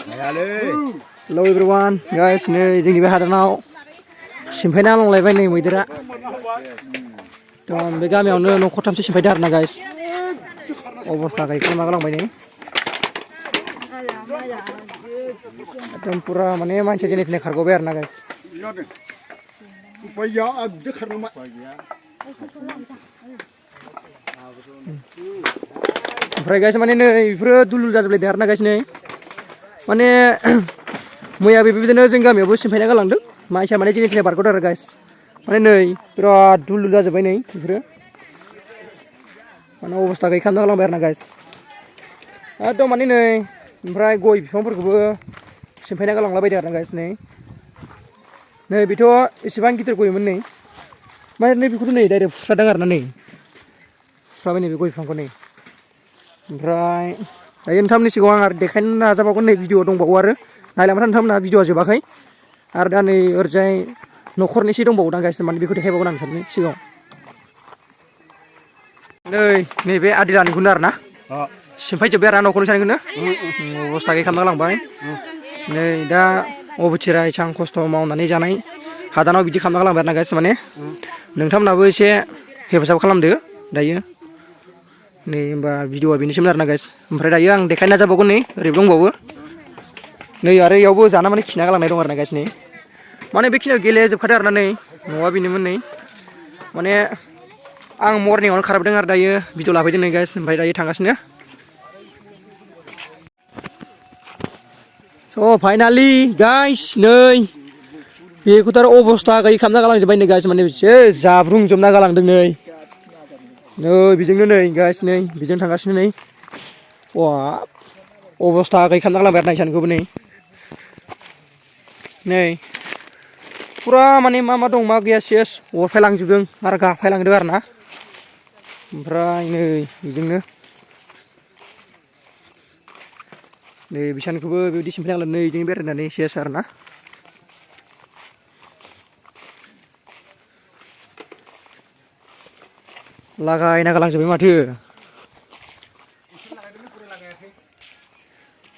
Hello everyone, guys. Này जोंनि बे हादानाव सिमफायना लांलायबाय नै मैदेरा। दं बे गामियावनो न'खरथामसो सिमफायदों आरोना गाइस। अबस्था गैखाला गालांबाय नै। एकदम पुरा माने मानसि जेने थेने खारग'बाय आरोना गाइस। ओमफ्राय गाइस माने नै बेफोरो दुलुल जाजोबलायदों आरोना गाइस नै। माने मैया बेबायदिनो जों गामियावबो सिमफायना गालांदों मानसिया माने जेने थेने बारग'दों आरो गाइस। माने नै बिराद दुलुल जाजोब्बाय नै बेफोरो माने अबस्था गैयै खालामना गालांबाय आरोना गाइस। एकदम माने नै ओमफ्राय गय बिफांफोरखौबो सिमफायना गालांलाबायदों आरोना गाइस नै। नै बेथ' एसेबां गिदिर गयमोन नै माने नै बेखौथ' नै डाइरेक्ट फुस्रादों आरोना नै फुस्राबाय नै बे गय बिफांखौ नै। ओमफ्राय दायो नोंथांमोननि सिगाङाव आं आरो देखायनो नाजाबावगोन नै भिडिअ दंबावो आरो नायलांबाय था नोंथांमोनहा भिडिअआ जोबाखै आरो दा नै ओरैजाय न'खरनिसे दंबावो दां गाइस माने बेखौ देखायबावगोन आं नोंसोरनि सिगाङाव। नैबे आदि लानायखौनो आरोना सिमफायजोब्बाय आरोना न'खरनि सानैखौनो अबस्था गैयै खालामना गालांबाय। नै दा अबथिरा एसां खस्थ' मावनानै जानाय हादानाव बिदि खालामना गालांबाय आरोना गाइस माने नोंथांमोनहाबो एसे हेफाजाब खालामदो दायो। नै होमबा भिडिअआ बेनिसिमोन आरोना गाइस। ओमफ्राय दायो आं देखायनो नाजाबावगोन नै ओरैबो दंबावो नै आरो इयावबो जाना माने खिना गालांनाय दं आरोना गाइस नै। माने बेखिनियाव गेलेजोबखादों आरोना नै न'आ बेनोमोन नै माने आं मर्निंआवनो खारबोदों आरो दायो भिडिअ लाफैदों नै गाइस। ओमफ्राय दायो थांगासिनो। स' फाइनालि गाइस नै बेखौथ' आरो अबस्था गैयै खालामना गालांजोब्बाय नै गाइस माने एसे जाब्रुंजोबना गालांदों नै। नै बेजोंनो नै गाइस नै बेजों थांगासिनो नै बाब अबस्था गैयै खालामना गालांबाय आरोना इसानिखौबो नै फुरा माने मा मा दं मा गैया सेस अरफायलांजोबदों आरो गाफायलांदों आरोना। ओमफ्राय नै बेजोंनो नै बिसानिखौबो बेबायदि सिमफायना गालांदों नै इजोंनो बेरायनानै सेस आरोना। लागायना गालांजोब्बाय माथो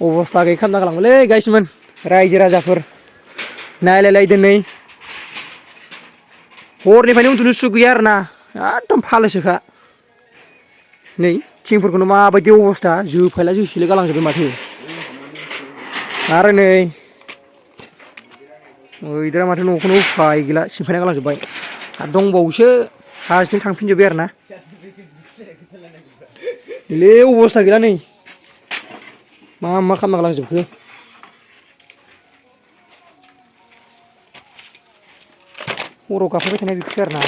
अबस्था गैयै खालामना गालांबायलै गाइसमोन रायजो राजाफोर नायलायलायदो नै हरनिफ्रायनो उन्दुनो सुख गैया आरोना एकदम फालोसोखा नै थिंफोरखौनो माबायदि अबस्था जोफायला जोसिलाय गालांजोब्बाय माथो। आरो नै मैदेरा माथो न'खौनो उफाय गैला सिमफायना गालांजोब्बाय आरो दंबावोसो हाजोथिं थांफिनजोब्बाय आरोना। नैलै अबस्था गैला नै मा मा खालामना गालांजोबखो। हराव गाबफैबाय थानाय बेखौसो आरोना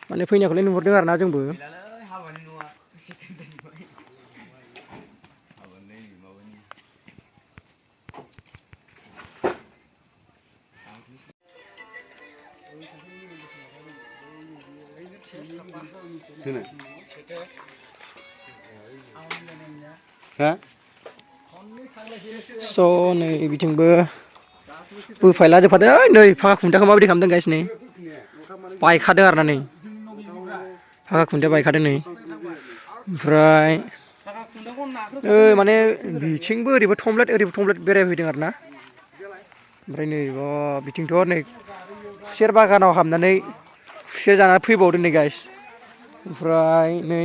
माने फैनायखौलाय नुहुरदों आरोना जोंबो। स' नै बिथिंबो बोफायला जोबखादों नै फाखा खुन्थाखौ माबायदि खालामदों गाइस नै बायखादों आरोना नै फाखा खुन्थाया बायखादों नै। ओमफ्राय माने बिथिंबो ओरैबो थमब्लेट ओरैबो थमब्लेट बेरायफैदों आरोना। ओमफ्राय नै बिथिंथ' नै खुसेर बागानाव हाबनानै खुसेर जाना फैबावदों नै गाइस। ओमफ्राय नै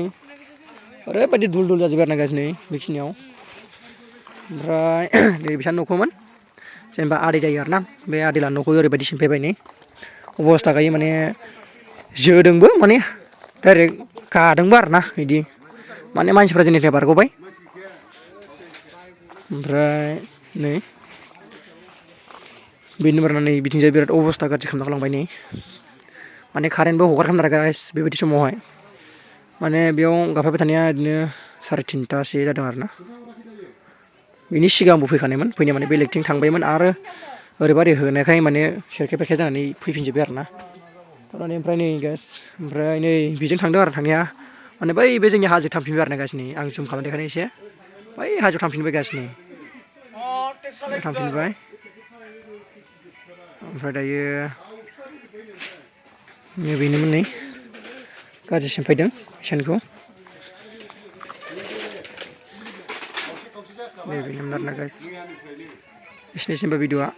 ओरैबायदि दुल दुल जाजोब्बाय आरोना गाइस नै बेखिनियाव। ओमफ्राय नै बिसा न'खौमोन जेनेबा आदै जायो आरोना बे आदै लाहानि न'खौ ओरैबायदि सिमफायबाय नै अबस्था गैयै माने जोदोंबो माने डाइरेक्ट गादोंबो आरोना बिदि माने मानसिफ्रा जेने बारग'बाय। ओमफ्राय नै बेनो बारना नै बिथिंजाय बिराद अबस्था गाज्रि खालामना गालांबाय नै माने कारेन्टबो हगारखादों आरो गाइस बेबायदि समावहाय माने बेयाव गाफायबाय थानाया बिदिनो 3:30 जादों आरोना। बिनि सिगांबो फैखानायमोन फैनाया माने बेलेगथिं थांबायमोन आरो ओरैबा ओरै होनायखाय माने सेरखे बेरखे जानानै फैफिनजोब्बाय आरोना। थारमाने ओमफ्राय नै गाइस ओमफ्राय नै बेजों थांदों आरो थांनाया माने बै बे जोंनि हाजो थांफिनबाय आरोना गाइस नै आं जुम खालामना देखायनाय एसे बै हाजोआव थांफिनबाय गाइस नै थांफिनबाय। ओमफ्राय दायो बेनोमोन नै गाज्रि सिमफायदों इसानखौ बेनोमोन आरोना गाइस बिसिनिसिमबो भिडिअ'आ